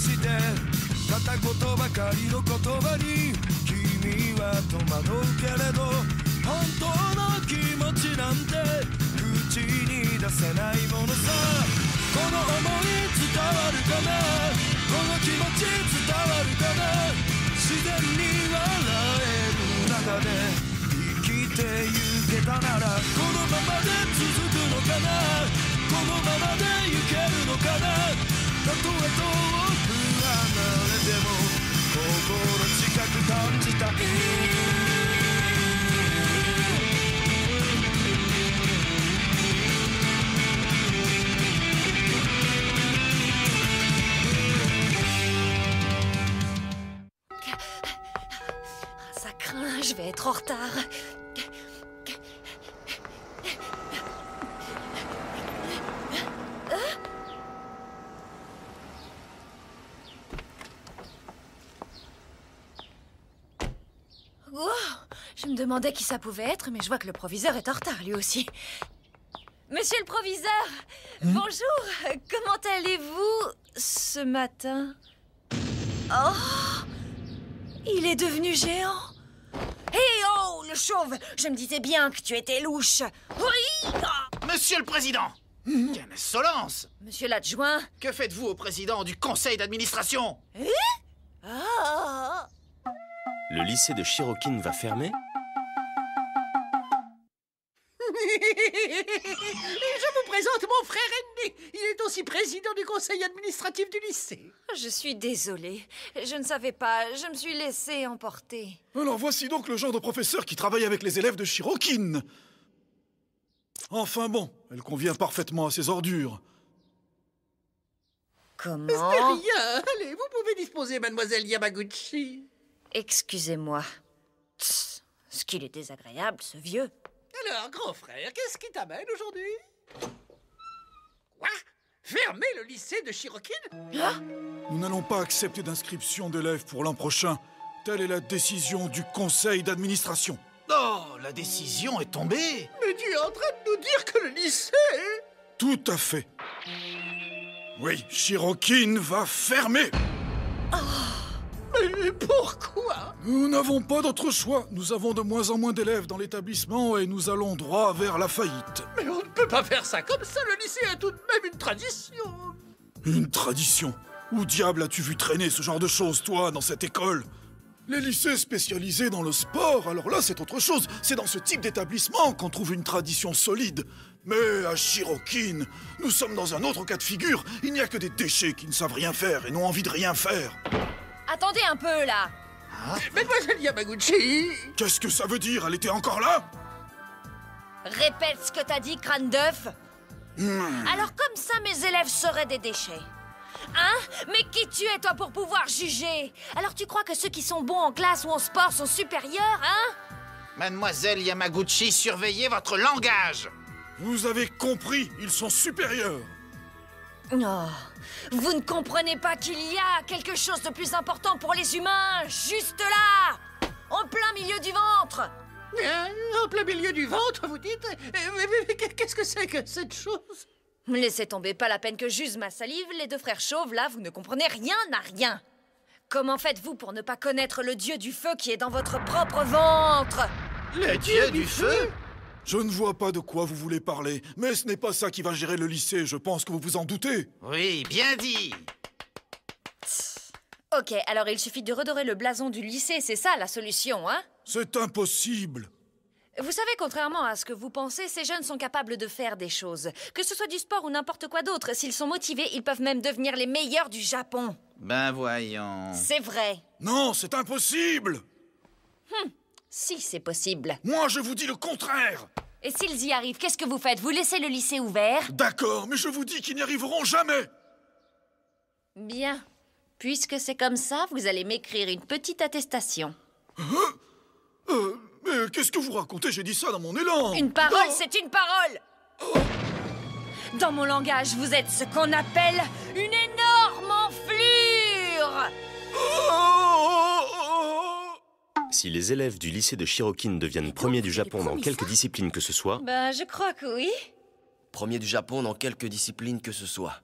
して片言ばかりの言葉に君は戸惑うけれど本当の気持ちなんて口に出せないものさこの想い伝わるかなこの気持ち伝わるかな自然に笑える中で生きてゆけたならこのままで続くのかなこのままで行けるのかなたとえ遠く離れても心近く感じたいÇa craint, je vais être en retard. Wow, je me demandais qui ça pouvait être, mais je vois que le proviseur est en retard lui aussi. Monsieur le proviseur, bonjour, comment allez-vous ce matin? Oh, il est devenu géant. Hé oh, le chauve, je me disais bien que tu étais louche. Oui. Monsieur le Président! Quelle insolence! Monsieur l'adjoint. Que faites-vous au président du conseil d'administration? Ah. Le lycée de Shirokin va fermer? Je vous présente mon frère aîné. Il est aussi président du conseil administratif du lycée. Je suis désolée. Je ne savais pas. Je me suis laissée emporter. Alors voici donc le genre de professeur qui travaille avec les élèves de Shirokin. Enfin bon, elle convient parfaitement à ses ordures. Comment? C'est rien. Allez, vous pouvez disposer, mademoiselle Yamaguchi. Excusez-moi. Tss, ce qu'il est désagréable, ce vieux. Alors, grand frère, qu'est-ce qui t'amène aujourd'hui? Quoi? Fermer le lycée de Shirokin? Nous n'allons pas accepter d'inscription d'élèves pour l'an prochain. Telle est la décision du conseil d'administration. Oh, la décision est tombée! Mais tu es en train de nous dire que le lycée... Tout à fait. Oui, Shirokin va fermer. Mais pourquoi? Nous n'avons pas d'autre choix. Nous avons de moins en moins d'élèves dans l'établissement et nous allons droit vers la faillite. Mais on ne peut pas faire ça comme ça. Le lycée a tout de même une tradition. Une tradition? Où diable as-tu vu traîner ce genre de choses, toi, dans cette école? Les lycées spécialisés dans le sport, alors là, c'est autre chose. C'est dans ce type d'établissement qu'on trouve une tradition solide. Mais à Shirokin, nous sommes dans un autre cas de figure. Il n'y a que des déchets qui ne savent rien faire et n'ont envie de rien faire. Attendez un peu, là. Mademoiselle Yamaguchi... Qu'est-ce que ça veut dire? Elle était encore là? Répète ce que t'as dit, crâne d'œuf. Alors comme ça, mes élèves seraient des déchets. Hein? Mais qui tu es, toi, pour pouvoir juger? Alors tu crois que ceux qui sont bons en classe ou en sport sont supérieurs, hein? Mademoiselle Yamaguchi, surveillez votre langage! Vous avez compris, ils sont supérieurs. Oh, vous ne comprenez pas qu'il y a quelque chose de plus important pour les humains, juste là, en plein milieu du ventre. En plein milieu du ventre, vous dites? Mais qu'est-ce que c'est que cette chose? Laissez tomber, pas la peine que j'use ma salive, les deux frères chauves, là, vous ne comprenez rien à rien. Comment faites-vous pour ne pas connaître le dieu du feu qui est dans votre propre ventre? Le dieu du feu? Je ne vois pas de quoi vous voulez parler, mais ce n'est pas ça qui va gérer le lycée, je pense que vous vous en doutez. Oui, bien dit! Ok, alors il suffit de redorer le blason du lycée, c'est ça la solution, hein? C'est impossible. Vous savez, contrairement à ce que vous pensez, ces jeunes sont capables de faire des choses. Que ce soit du sport ou n'importe quoi d'autre, s'ils sont motivés, ils peuvent même devenir les meilleurs du Japon. Ben voyons... C'est vrai. Non, c'est impossible. Si, c'est possible. Moi, je vous dis le contraire. Et s'ils y arrivent, qu'est-ce que vous faites? Vous laissez le lycée ouvert? D'accord, mais je vous dis qu'ils n'y arriveront jamais. Bien. Puisque c'est comme ça, vous allez m'écrire une petite attestation. Mais qu'est-ce que vous racontez? J'ai dit ça dans mon élan. Une parole, Oh. c'est une parole! Dans mon langage, vous êtes ce qu'on appelle une énorme enflure! Si les élèves du lycée de Shirokin deviennent premiers du Japon dans quelque discipline que ce soit, Ben, je crois que oui. Premier du Japon dans quelque discipline que ce soit.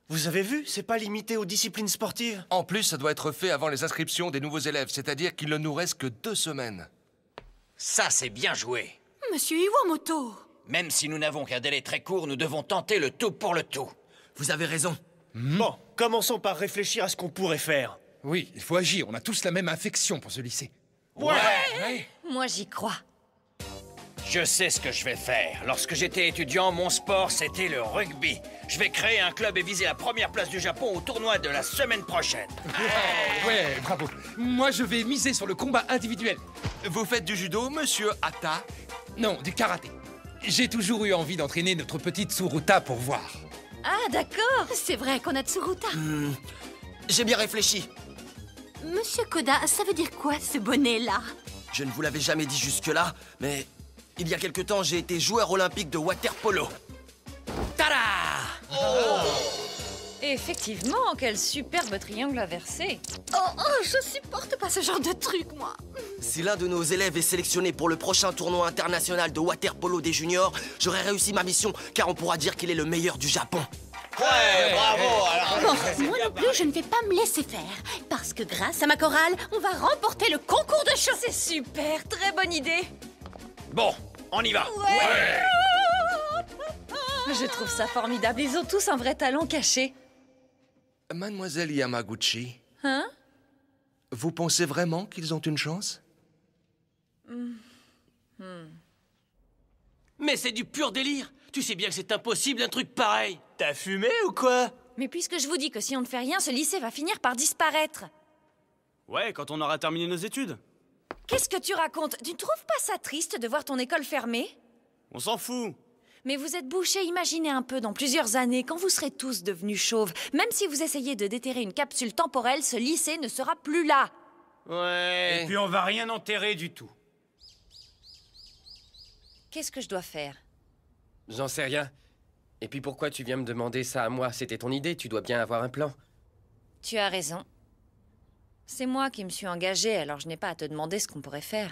Vous avez vu? C'est pas limité aux disciplines sportives. En plus, ça doit être fait avant les inscriptions des nouveaux élèves, c'est-à-dire qu'il ne nous reste que 2 semaines. Ça, c'est bien joué. Monsieur Iwamoto! Même si nous n'avons qu'un délai très court, nous devons tenter le tout pour le tout. Vous avez raison. Bon, commençons par réfléchir à ce qu'on pourrait faire. Oui, il faut agir. On a tous la même affection pour ce lycée. Ouais. Moi, j'y crois. Je sais ce que je vais faire. Lorsque j'étais étudiant, mon sport, c'était le rugby. Je vais créer un club et viser la première place du Japon au tournoi de la semaine prochaine. Ouais, bravo. Moi, je vais miser sur le combat individuel. Vous faites du judo, monsieur Atta? Non, du karaté. J'ai toujours eu envie d'entraîner notre petite Tsuruta pour voir. Ah, d'accord. C'est vrai qu'on a Tsuruta. J'ai bien réfléchi. Monsieur Koda, ça veut dire quoi, ce bonnet-là? Je ne vous l'avais jamais dit jusque-là, mais il y a quelque temps, j'ai été joueur olympique de water polo. Tada! Effectivement, quel superbe triangle inversé. Oh, je supporte pas ce genre de truc, moi. Si l'un de nos élèves est sélectionné pour le prochain tournoi international de water polo des juniors, j'aurai réussi ma mission, car on pourra dire qu'il est le meilleur du Japon. Ouais, bravo. Alors, Bon, moi non plus, je ne vais pas me laisser faire. Parce que grâce à ma chorale, on va remporter le concours de chant. C'est super, très bonne idée. bon, on y va. Ouais. Je trouve ça formidable, ils ont tous un vrai talent caché. Mademoiselle Yamaguchi, Hein? vous pensez vraiment qu'ils ont une chance? Mais c'est du pur délire. Tu sais bien que c'est impossible un truc pareil. T'as fumé ou quoi? Mais puisque je vous dis que si on ne fait rien, ce lycée va finir par disparaître. Ouais, quand on aura terminé nos études. Qu'est-ce que tu racontes? Tu ne trouves pas ça triste de voir ton école fermée? On s'en fout. Mais vous êtes bouchés, imaginez un peu, dans plusieurs années, quand vous serez tous devenus chauves, même si vous essayez de déterrer une capsule temporelle, ce lycée ne sera plus là. Ouais. Et puis on va rien enterrer du tout. Qu'est-ce que je dois faire? J'en sais rien. Et puis pourquoi tu viens me demander ça à moi? C'était ton idée, tu dois bien avoir un plan. Tu as raison. C'est moi qui me suis engagée, alors je n'ai pas à te demander ce qu'on pourrait faire.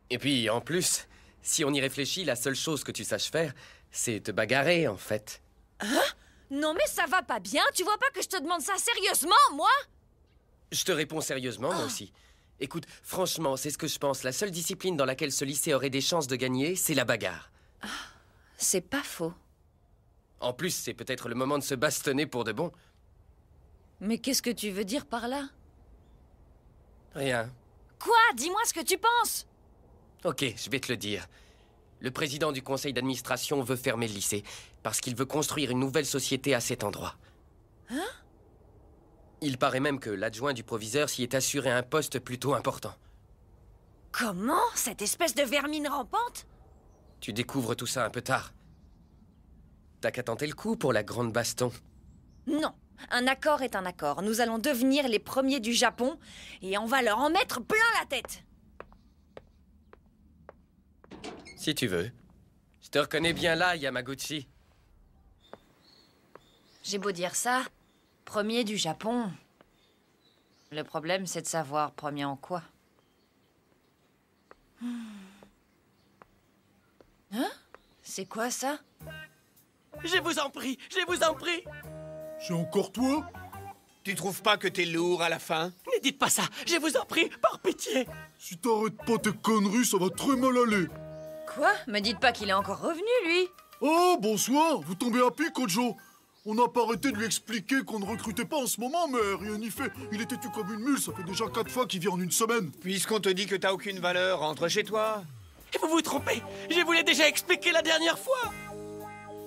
Et puis, en plus, si on y réfléchit, la seule chose que tu saches faire, c'est te bagarrer, en fait. Hein? Non mais ça va pas bien, tu vois pas que je te demande ça sérieusement, moi? Je te réponds sérieusement, moi aussi. Écoute, franchement, c'est ce que je pense. La seule discipline dans laquelle ce lycée aurait des chances de gagner, c'est la bagarre. C'est pas faux. En plus, c'est peut-être le moment de se bastonner pour de bon. Mais qu'est-ce que tu veux dire par là? Rien. Quoi? Dis-moi ce que tu penses! Ok, je vais te le dire. Le président du conseil d'administration veut fermer le lycée parce qu'il veut construire une nouvelle société à cet endroit. Hein? Il paraît même que l'adjoint du proviseur s'y est assuré un poste plutôt important. Comment? Cette espèce de vermine rampante? Tu découvres tout ça un peu tard. T'as qu'à tenter le coup pour la grande baston. Non. Un accord est un accord. Nous allons devenir les premiers du Japon et on va leur en mettre plein la tête. Si tu veux. Je te reconnais bien là, Yamaguchi. J'ai beau dire ça, premier du Japon. Le problème, c'est de savoir premier en quoi. Hein? C'est quoi ça? Je vous en prie, je vous en prie. C'est encore toi? Tu trouves pas que t'es lourd à la fin? Ne dites pas ça, je vous en prie, par pitié. Si t'arrêtes pas tes conneries, ça va très mal aller. Quoi? Me dites pas qu'il est encore revenu, lui. Oh, bonsoir, vous tombez à pic, Ojo. On n'a pas arrêté de lui expliquer qu'on ne recrutait pas en ce moment, mais rien n'y fait. Il était têtu comme une mule, ça fait déjà 4 fois qu'il vient en une semaine. Puisqu'on te dit que t'as aucune valeur, rentre chez toi. Vous vous trompez, je vous l'ai déjà expliqué la dernière fois.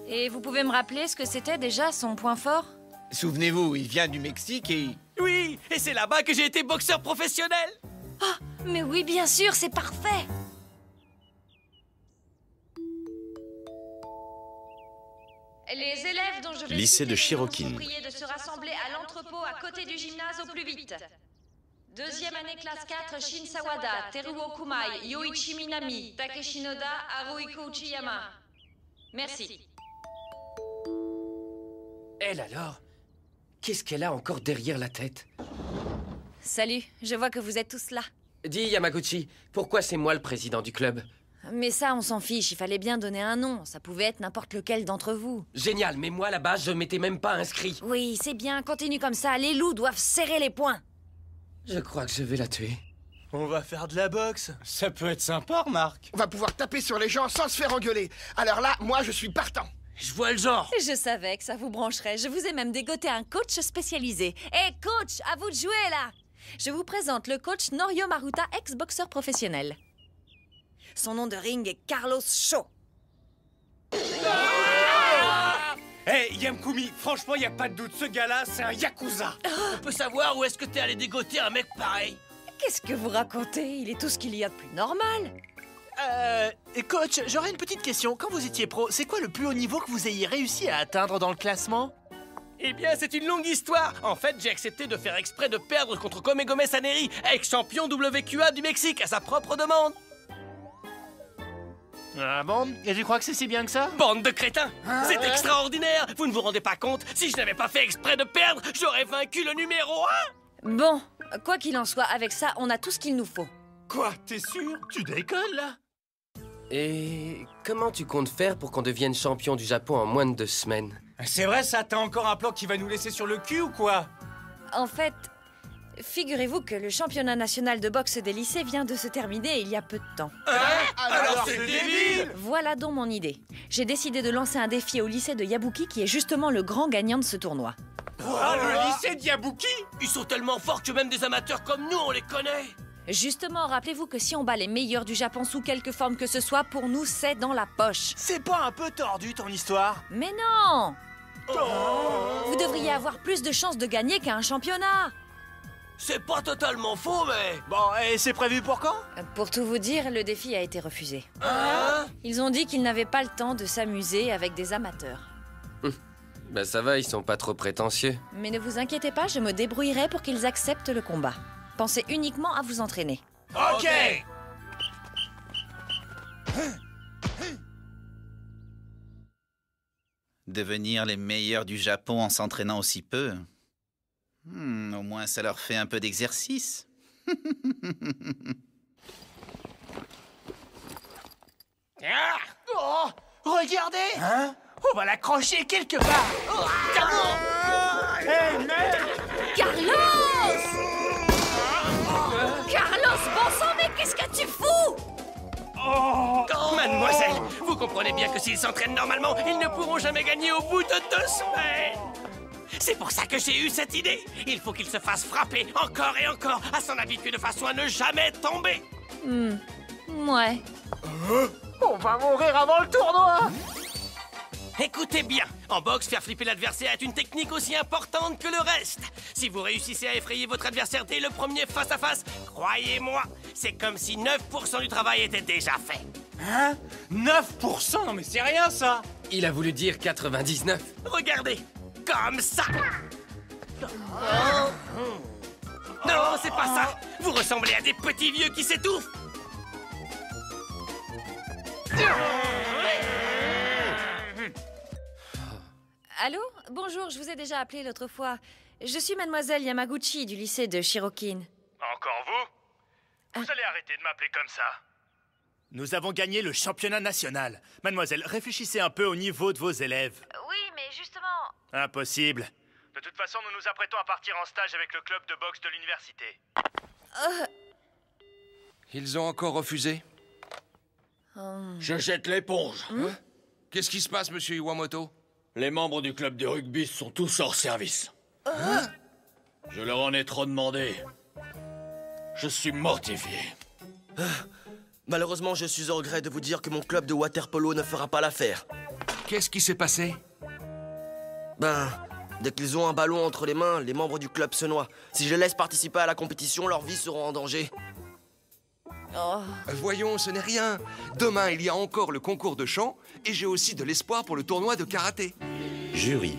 Et vous pouvez me rappeler ce que c'était déjà son point fort? Souvenez-vous, il vient du Mexique et... Oui, et c'est là-bas que j'ai été boxeur professionnel. Ah, mais oui, bien sûr, c'est parfait. Les élèves dont je vais Lycée citer de les Shirokin. noms sont priés de se rassembler à l'entrepôt à côté du gymnase au plus vite. Deuxième année classe 4, Shin Sawada, Teruo Kumai, Yoichi Minami, Takeshi Noda, Haruiko Uchiyama. Merci. Elle alors? Qu'est-ce qu'elle a encore derrière la tête? Salut, je vois que vous êtes tous là. Dis, Yamaguchi, pourquoi c'est moi le président du club? Mais ça, on s'en fiche, il fallait bien donner un nom. Ça pouvait être n'importe lequel d'entre vous. Génial, mais moi, là-bas, je m'étais même pas inscrit. Oui, c'est bien, continue comme ça. Les loups doivent serrer les poings. Je crois que je vais la tuer. On va faire de la boxe. Ça peut être sympa, remarque. On va pouvoir taper sur les gens sans se faire engueuler. Alors là, moi, je suis partant. Je vois le genre. Je savais que ça vous brancherait. Je vous ai même dégoté un coach spécialisé. Hé, coach, à vous de jouer, là. Je vous présente le coach Norio Maruta, ex-boxeur professionnel. Son nom de ring est Carlos Shaw. Hé, Yamkumi, franchement, y a pas de doute, ce gars-là, c'est un yakuza. On peut savoir où est-ce que t'es allé dégoter un mec pareil? Qu'est-ce que vous racontez? Il est tout ce qu'il y a de plus normal. Et coach, j'aurais une petite question. Quand vous étiez pro, c'est quoi le plus haut niveau que vous ayez réussi à atteindre dans le classement? Eh bien, c'est une longue histoire. En fait, j'ai accepté de faire exprès de perdre contre Comegome Saneri, ex-champion WQA du Mexique, à sa propre demande. Ah bon? Et tu crois que c'est si bien que ça? Bande de crétins! C'est extraordinaire! Vous ne vous rendez pas compte? Si je n'avais pas fait exprès de perdre, j'aurais vaincu le numéro 1! Bon, quoi qu'il en soit, avec ça, on a tout ce qu'il nous faut. Quoi? T'es sûr? Tu décolles, là? Et comment tu comptes faire pour qu'on devienne champion du Japon en moins de 2 semaines? C'est vrai ça? T'as encore un plan qui va nous laisser sur le cul ou quoi? En fait, figurez-vous que le championnat national de boxe des lycées vient de se terminer il y a peu de temps. Alors c'est débile! Voilà donc mon idée. J'ai décidé de lancer un défi au lycée de Yabuki qui est justement le grand gagnant de ce tournoi. Quoi, le lycée de Yabuki? Ils sont tellement forts que même des amateurs comme nous, on les connaît! Justement, rappelez-vous que si on bat les meilleurs du Japon sous quelque forme que ce soit, pour nous, c'est dans la poche. C'est pas un peu tordu, ton histoire? Mais non! Vous devriez avoir plus de chances de gagner qu'à un championnat. C'est pas totalement faux, mais... Bon, et c'est prévu pour quand? Pour tout vous dire, le défi a été refusé. Hein? Ils ont dit qu'ils n'avaient pas le temps de s'amuser avec des amateurs. Bah ça va, ils sont pas trop prétentieux. Mais ne vous inquiétez pas, je me débrouillerai pour qu'ils acceptent le combat. Pensez uniquement à vous entraîner. Ok! Devenir les meilleurs du Japon en s'entraînant aussi peu. Au moins, ça leur fait un peu d'exercice. Oh, regardez! Hein? On va l'accrocher quelque part! Hey, merde! Carlos! Carlos, bon sang, mais qu'est-ce que tu fous? Mademoiselle, vous comprenez bien que s'ils s'entraînent normalement, ils ne pourront jamais gagner au bout de 2 semaines. C'est pour ça que j'ai eu cette idée. Il faut qu'il se fasse frapper encore et encore à son habitude de façon à ne jamais tomber. Ouais. On va mourir avant le tournoi! Écoutez bien, en boxe, faire flipper l'adversaire est une technique aussi importante que le reste. Si vous réussissez à effrayer votre adversaire dès le premier face-à-face, croyez-moi, c'est comme si 9% du travail était déjà fait. Hein? 9%? Non mais c'est rien ça! Il a voulu dire 99. Regardez, comme ça. Non, c'est pas ça. Vous ressemblez à des petits vieux qui s'étouffent. Allô? Bonjour, je vous ai déjà appelé l'autre fois. Je suis mademoiselle Yamaguchi du lycée de Shirokin. Encore vous? Vous allez arrêter de m'appeler comme ça. Nous avons gagné le championnat national. Mademoiselle, réfléchissez un peu au niveau de vos élèves. Oui, mais justement... Impossible. De toute façon, nous nous apprêtons à partir en stage avec le club de boxe de l'université. Ils ont encore refusé? Je jette l'éponge. Qu'est-ce qui se passe, monsieur Iwamoto? Les membres du club de rugby sont tous hors service. Je leur en ai trop demandé. Je suis mortifié. Malheureusement, je suis au regret de vous dire que mon club de water-polo ne fera pas l'affaire. Qu'est-ce qui s'est passé? Ben, dès qu'ils ont un ballon entre les mains, les membres du club se noient. Si je les laisse participer à la compétition, leurs vies seront en danger. Voyons, ce n'est rien. Demain, il y a encore le concours de chant et j'ai aussi de l'espoir pour le tournoi de karaté. Jury.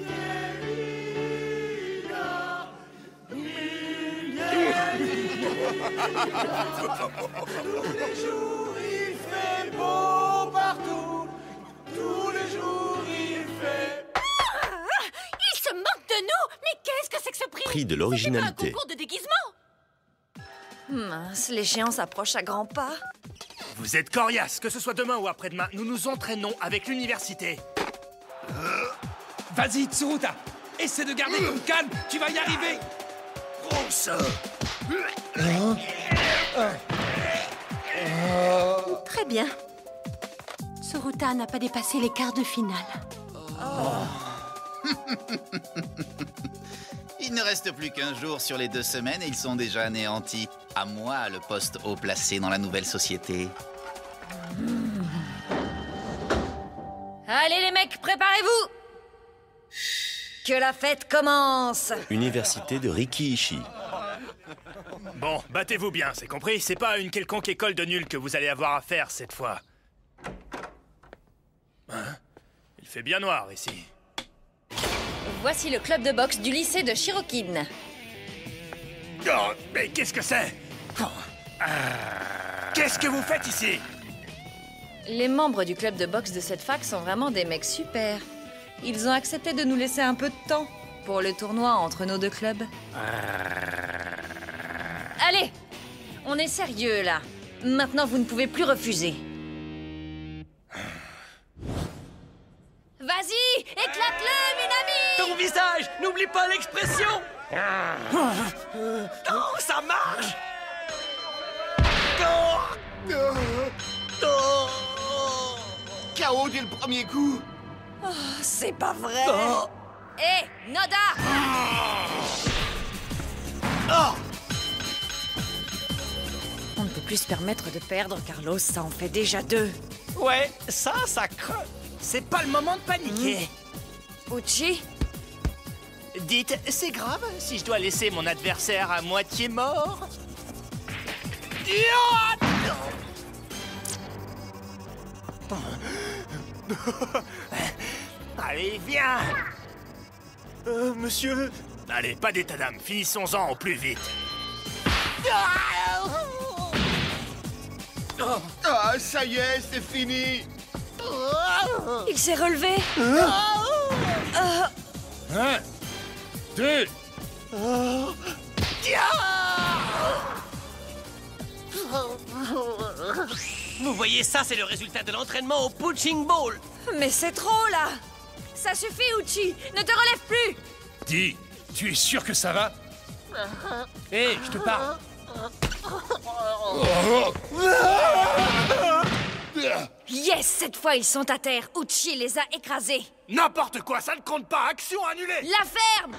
Tous les jours il fait beau partout. Tous les jours il fait... Il se moque de nous! Mais qu'est-ce que c'est que ce prix? Prix de l'originalité. C'est pas un concours de déguisement? Mince, l'échéance approche à grands pas. Vous êtes coriace, que ce soit demain ou après-demain, nous nous entraînons avec l'université. Vas-y, Tsuruta, essaie de garder ton calme, tu vas y arriver. Prends ça. Très bien. Tsuruta n'a pas dépassé les quarts de finale. Il ne reste plus qu'un jour sur les 2 semaines et ils sont déjà anéantis. À moi, le poste haut placé dans la nouvelle société. Allez les mecs, préparez-vous! Que la fête commence! Université de Rikiishi. Bon, battez-vous bien, c'est compris? C'est pas une quelconque école de nuls que vous allez avoir à faire cette fois. Hein? Il fait bien noir ici. Voici le club de boxe du lycée de Shirokin. Oh, mais qu'est-ce que c'est? Qu'est-ce que vous faites ici? Les membres du club de boxe de cette fac sont vraiment des mecs super. Ils ont accepté de nous laisser un peu de temps pour le tournoi entre nos 2 clubs. Allez, on est sérieux là. Maintenant, vous ne pouvez plus refuser. Vas-y, éclate-le, Minami! Ton visage, n'oublie pas l'expression. Oh, ça marche. KO dès le premier coup. Oh, c'est pas vrai. Hé, Noda! On ne peut plus se permettre de perdre, Carlos, ça en fait déjà 2. Ouais, ça creuse. C'est pas le moment de paniquer. Uchi? Dites, c'est grave si je dois laisser mon adversaire à moitié mort? Allez, viens. Monsieur... Allez, pas d'état d'âme, finissons-en au plus vite. Ah, ça y est, c'est fini. Il s'est relevé. 1, 2. Vous voyez, ça, c'est le résultat de l'entraînement au punching ball. Mais c'est trop, là. Ça suffit, Uchi. Ne te relève plus. Dis, tu es sûr que ça va? Hé, je te parle. Yes, cette fois, ils sont à terre. Uchi les a écrasés. N'importe quoi, ça ne compte pas. Action annulée. La ferme.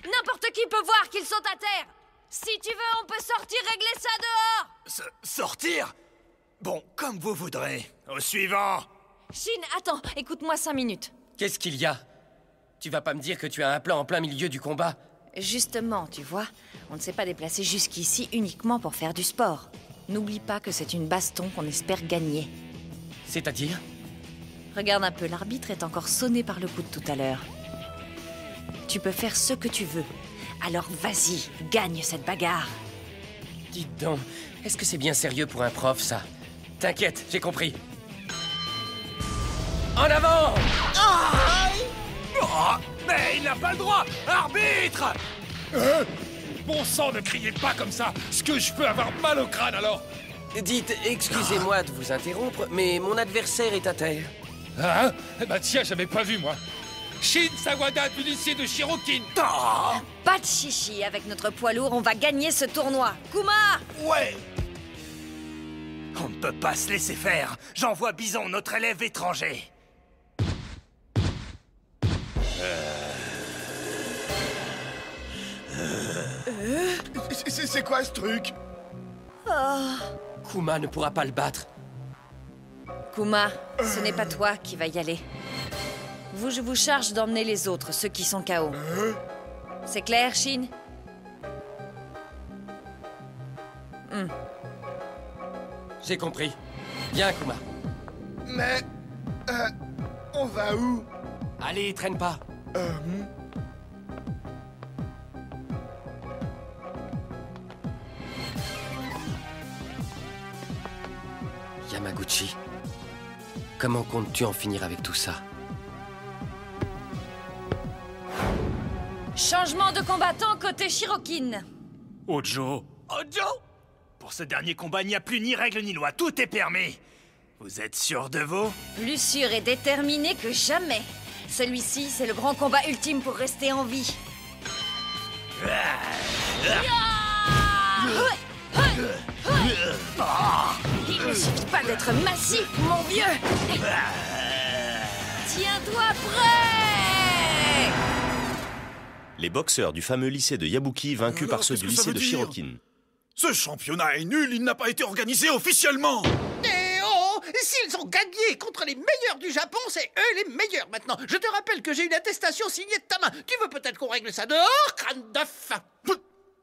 N'importe qui peut voir qu'ils sont à terre. Si tu veux, on peut sortir régler ça dehors. Sortir? Bon, comme vous voudrez. Au suivant. Shin, attends, écoute-moi 5 minutes. Qu'est-ce qu'il y a? Tu vas pas me dire que tu as un plan en plein milieu du combat? Justement, tu vois, on ne s'est pas déplacé jusqu'ici uniquement pour faire du sport. N'oublie pas que c'est une baston qu'on espère gagner. C'est-à-dire? Regarde un peu, l'arbitre est encore sonné par le coup de tout à l'heure. Tu peux faire ce que tu veux. Alors vas-y, gagne cette bagarre. Dites donc, est-ce que c'est bien sérieux pour un prof, ça? T'inquiète, j'ai compris. En avant! Mais il n'a pas le droit! Arbitre! Bon sang, ne criez pas comme ça. Est-ce que je peux avoir mal au crâne, alors? Dites, excusez-moi de vous interrompre, mais mon adversaire est à terre. Hein? Bah tiens, j'avais pas vu, moi. Shin Sawada du lycée de Shirokin. Pas de chichi, avec notre poids lourd, on va gagner ce tournoi. Kuma! Ouais! On ne peut pas se laisser faire. J'envoie Bison, notre élève étranger. C'est quoi ce truc? Kuma ne pourra pas le battre. Kuma, ce n'est pas toi qui va y aller. Je vous charge d'emmener les autres, ceux qui sont KO. C'est clair, Shin? J'ai compris. Viens, Kuma. Mais... on va où? Allez, traîne pas. Yamaguchi, comment comptes-tu en finir avec tout ça? Changement de combattant côté Shirokin. Ojo. Ojo? Pour ce dernier combat, il n'y a plus ni règles ni loi. Tout est permis. Vous êtes sûr de vous? Plus sûr et déterminé que jamais. Celui-ci, c'est le grand combat ultime pour rester en vie. Il ne suffit pas d'être massif, mon vieux. Tiens-toi prêt! Les boxeurs du fameux lycée de Yabuki vaincus par ceux du lycée de Shirokin. Ce championnat est nul, il n'a pas été organisé officiellement. Eh oh! S'ils ont gagné contre les meilleurs du Japon, c'est eux les meilleurs maintenant. Je te rappelle que j'ai une attestation signée de ta main. Tu veux peut-être qu'on règle ça dehors, crâne d'œuf?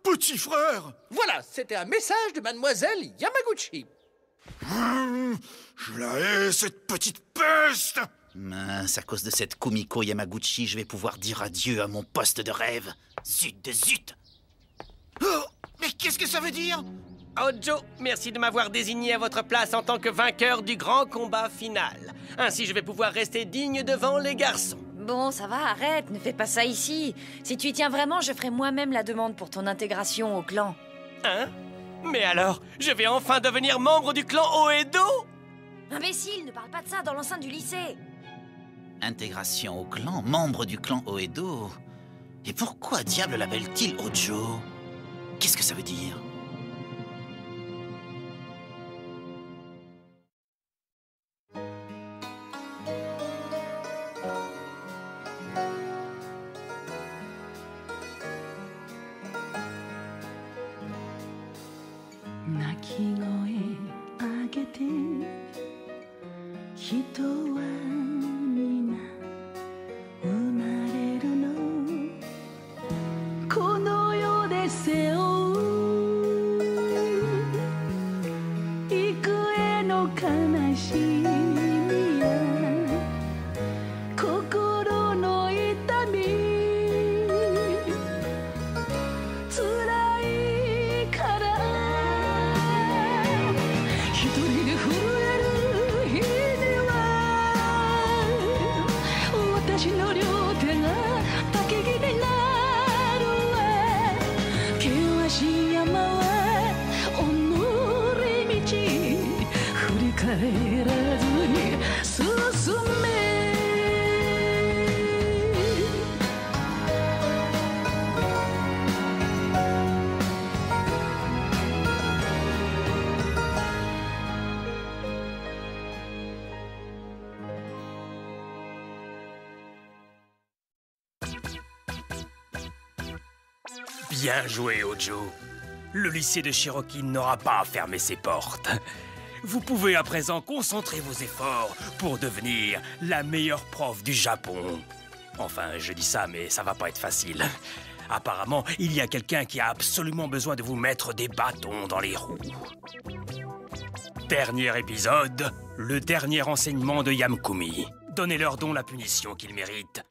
Petit frère! Voilà, c'était un message de mademoiselle Yamaguchi. Je la hais, cette petite peste! Mince, à cause de cette Kumiko Yamaguchi, je vais pouvoir dire adieu à mon poste de rêve. Zut de zut! Oh, mais qu'est-ce que ça veut dire? Ojo, merci de m'avoir désigné à votre place en tant que vainqueur du grand combat final. Ainsi, je vais pouvoir rester digne devant les garçons. Bon, ça va, arrête, ne fais pas ça ici. Si tu y tiens vraiment, je ferai moi-même la demande pour ton intégration au clan. Hein? Mais alors, je vais enfin devenir membre du clan Oedo? Imbécile, ne parle pas de ça dans l'enceinte du lycée. Intégration au clan, membre du clan Oedo. Et pourquoi diable l'appelle-t-il Ojo? Qu'est-ce que ça veut dire? Bien joué, Ojo. Le lycée de Shirokin n'aura pas à fermer ses portes. Vous pouvez à présent concentrer vos efforts pour devenir la meilleure prof du Japon. Enfin, je dis ça, mais ça va pas être facile. Apparemment, il y a quelqu'un qui a absolument besoin de vous mettre des bâtons dans les roues. Dernier épisode, le dernier enseignement de Yamkumi. Donnez-leur donc la punition qu'ils méritent.